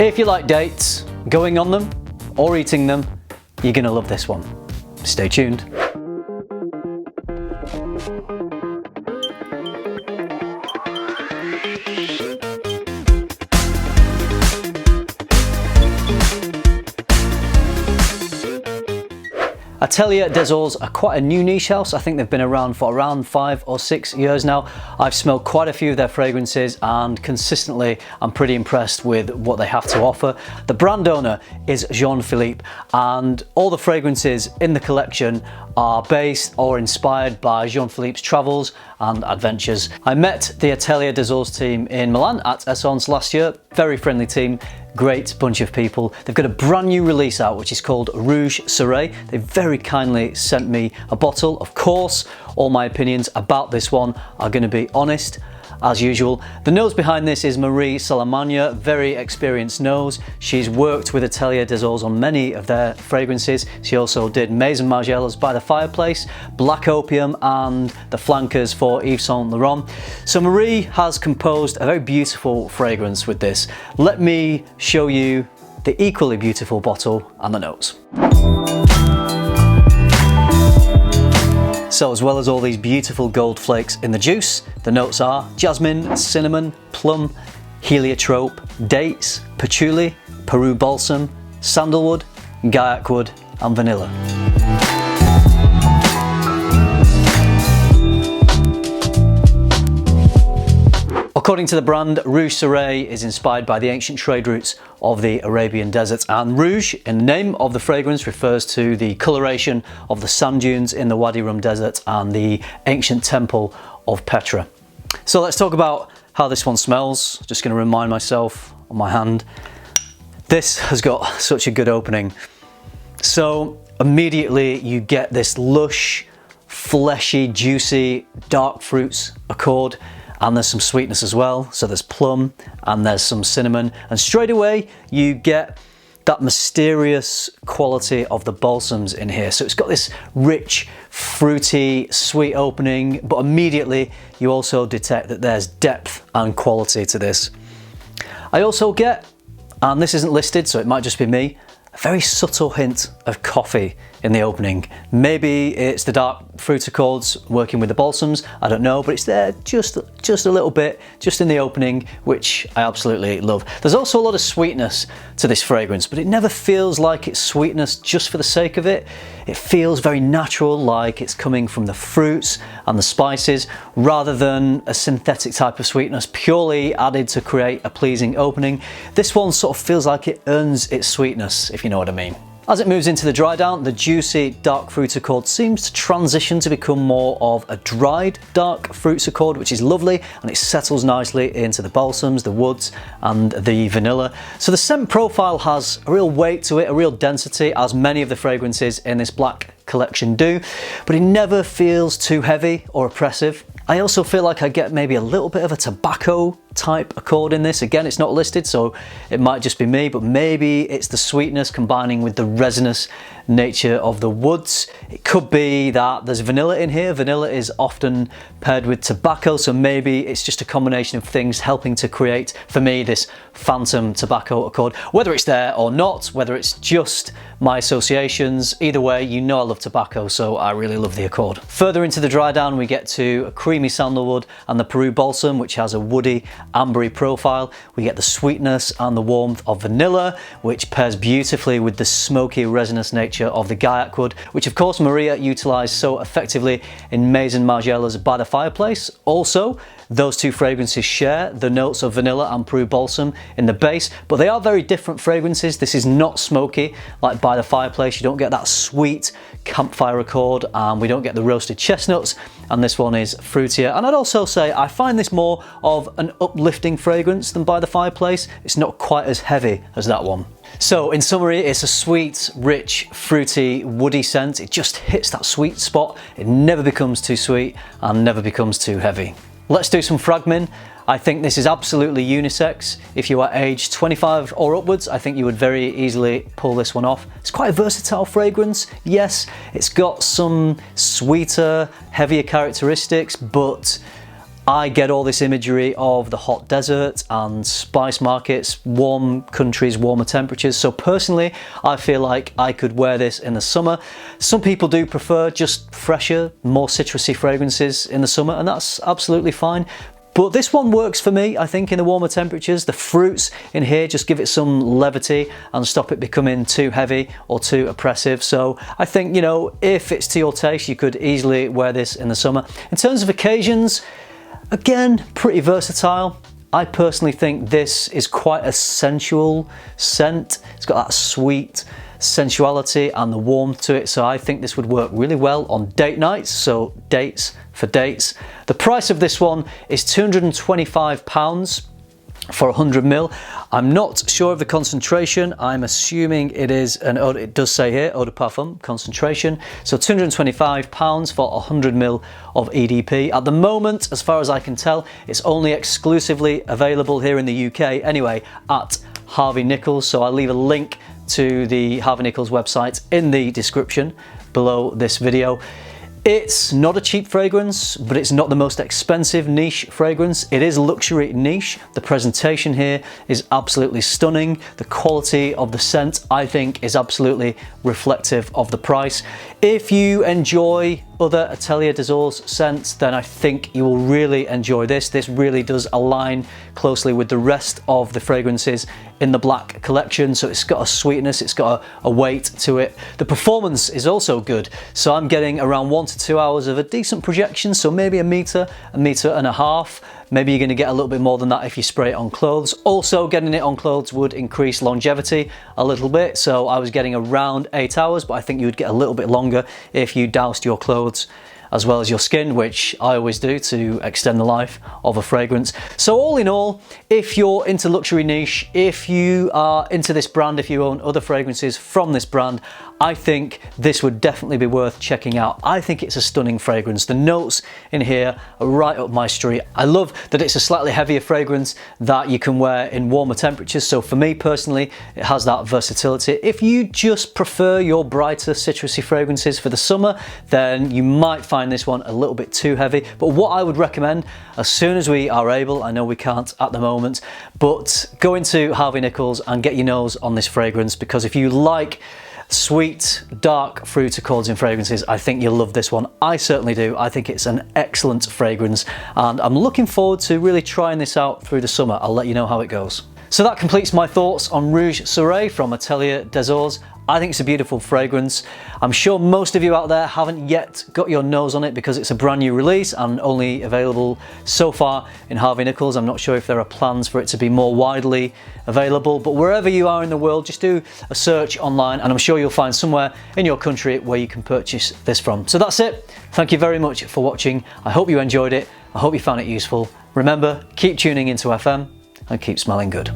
If you like dates, going on them, or eating them, you're gonna love this one. Stay tuned. Atelier Des Ors are quite a new niche house. I think they've been around for around 5 or 6 years now. I've smelled quite a few of their fragrances and consistently I'm pretty impressed with what they have to offer. The brand owner is Jean-Philippe and all the fragrances in the collection are based or inspired by Jean-Philippe's travels and adventures. I met the Atelier Des Ors team in Milan at Essence last year. Very friendly team, great bunch of people. They've got a brand new release out which is called Rouge Sarray. They very kindly sent me a bottle. Of course, all my opinions about this one are going to be honest, as usual. The nose behind this is Marie Salamagne, very experienced nose. She's worked with Atelier Des Ors on many of their fragrances. She also did Maison Margiela's By the Fireplace, Black Opium and the flankers for Yves Saint Laurent. So Marie has composed a very beautiful fragrance with this. Let me show you the equally beautiful bottle and the notes. So as well as all these beautiful gold flakes in the juice, the notes are jasmine, cinnamon, plum, heliotrope, dates, patchouli, Peru balsam, sandalwood, gaiac wood and vanilla. According to the brand, Rouge Sarray is inspired by the ancient trade routes of the Arabian desert, and rouge in the name of the fragrance refers to the coloration of the sand dunes in the Wadi Rum desert and the ancient temple of Petra. So let's talk about how this one smells. Just going to remind myself on my hand. This has got such a good opening. So immediately you get this lush, fleshy, juicy, dark fruits accord. And there's some sweetness as well. So there's plum and there's some cinnamon. And straight away you get that mysterious quality of the balsams in here. So it's got this rich, fruity, sweet opening, but immediately you also detect that there's depth and quality to this. I also get, and this isn't listed, so it might just be me, a very subtle hint of coffee in the opening. Maybe it's the dark fruit accords working with the balsams, I don't know, but it's there just a little bit, just in the opening, which I absolutely love. There's also a lot of sweetness to this fragrance, but it never feels like it's sweetness just for the sake of it. It feels very natural, like it's coming from the fruits and the spices, rather than a synthetic type of sweetness purely added to create a pleasing opening. This one sort of feels like it earns its sweetness, if you know what I mean. As it moves into the dry down, the juicy dark fruit accord seems to transition to become more of a dried dark fruits accord, which is lovely, and it settles nicely into the balsams, the woods and the vanilla. So the scent profile has a real weight to it, a real density, as many of the fragrances in this black collection do, but it never feels too heavy or oppressive. I also feel like I get maybe a little bit of a tobacco type accord in this. Again, it's not listed, so it might just be me, but maybe it's the sweetness combining with the resinous nature of the woods. It could be that there's vanilla in here. Vanilla is often paired with tobacco, so maybe it's just a combination of things helping to create, for me, this phantom tobacco accord. Whether it's there or not, whether it's just my associations, either way, you know I love tobacco, so I really love the accord. Further into the dry down, we get to a creamy sandalwood and the Peru balsam, which has a woody, ambery profile. We get the sweetness and the warmth of vanilla, which pairs beautifully with the smoky, resinous nature of the gaiac wood, which of course Maria utilised so effectively in Maison Margiela's By the Fireplace. Also, those two fragrances share the notes of vanilla and Peru balsam in the base, but they are very different fragrances. This is not smoky like By the Fireplace. You don't get that sweet campfire accord, and we don't get the roasted chestnuts, and this one is fruitier. And I'd also say I find this more of an uplifting fragrance than By the Fireplace. It's not quite as heavy as that one. So in summary, it's a sweet, rich, fruity, woody scent. It just hits that sweet spot. It never becomes too sweet and never becomes too heavy. Let's do some FRAG-MENTAL. I think this is absolutely unisex. If you are aged 25 or upwards, I think you would very easily pull this one off. It's quite a versatile fragrance. Yes, it's got some sweeter, heavier characteristics, but I get all this imagery of the hot desert and spice markets, warm countries, warmer temperatures. So personally, I feel like I could wear this in the summer. Some people do prefer just fresher, more citrusy fragrances in the summer, and that's absolutely fine. But this one works for me, I think, in the warmer temperatures. The fruits in here just give it some levity and stop it becoming too heavy or too oppressive. So I think, you know, if it's to your taste, you could easily wear this in the summer. In terms of occasions, again, pretty versatile. I personally think this is quite a sensual scent. It's got that sweet sensuality and the warmth to it, so I think this would work really well on date nights, so dates for dates. The price of this one is £225 for 100ml. I'm not sure of the concentration. I'm assuming it is it does say here, eau de parfum concentration. So £225 for 100ml of EDP. At the moment, as far as I can tell, it's only exclusively available here in the UK anyway at Harvey Nichols. So I'll leave a link to the Harvey Nichols website in the description below this video. It's not a cheap fragrance, but it's not the most expensive niche fragrance. It is luxury niche. The presentation here is absolutely stunning. The quality of the scent, I think, is absolutely reflective of the price. If you enjoy other Atelier Des Ors scents, then I think you will really enjoy this. This really does align closely with the rest of the fragrances in the black collection. So it's got a sweetness, it's got a weight to it. The performance is also good. So I'm getting around 1 to 2 hours of a decent projection. So maybe a meter and a half. Maybe you're going to get a little bit more than that if you spray it on clothes. Also, getting it on clothes would increase longevity a little bit. So I was getting around 8 hours, but I think you would get a little bit longer if you doused your clothes as well as your skin, which I always do to extend the life of a fragrance. So all in all, if you're into luxury niche, if you are into this brand, if you own other fragrances from this brand, I think this would definitely be worth checking out. I think it's a stunning fragrance. The notes in here are right up my street. I love that it's a slightly heavier fragrance that you can wear in warmer temperatures. So for me personally, it has that versatility. If you just prefer your brighter citrusy fragrances for the summer, then you might find this one a little bit too heavy. But what I would recommend, as soon as we are able, I know we can't at the moment, but go into Harvey Nichols and get your nose on this fragrance, because if you like sweet, dark fruit accords in fragrances, I think you'll love this one. I certainly do. I think it's an excellent fragrance, and I'm looking forward to really trying this out through the summer. I'll let you know how it goes. So that completes my thoughts on Rouge Saray from Atelier Des Ors. I think it's a beautiful fragrance. I'm sure most of you out there haven't yet got your nose on it because it's a brand new release and only available so far in Harvey Nichols. I'm not sure if there are plans for it to be more widely available, but wherever you are in the world, just do a search online and I'm sure you'll find somewhere in your country where you can purchase this from. So that's it. Thank you very much for watching. I hope you enjoyed it. I hope you found it useful. Remember, keep tuning into FM and keep smelling good.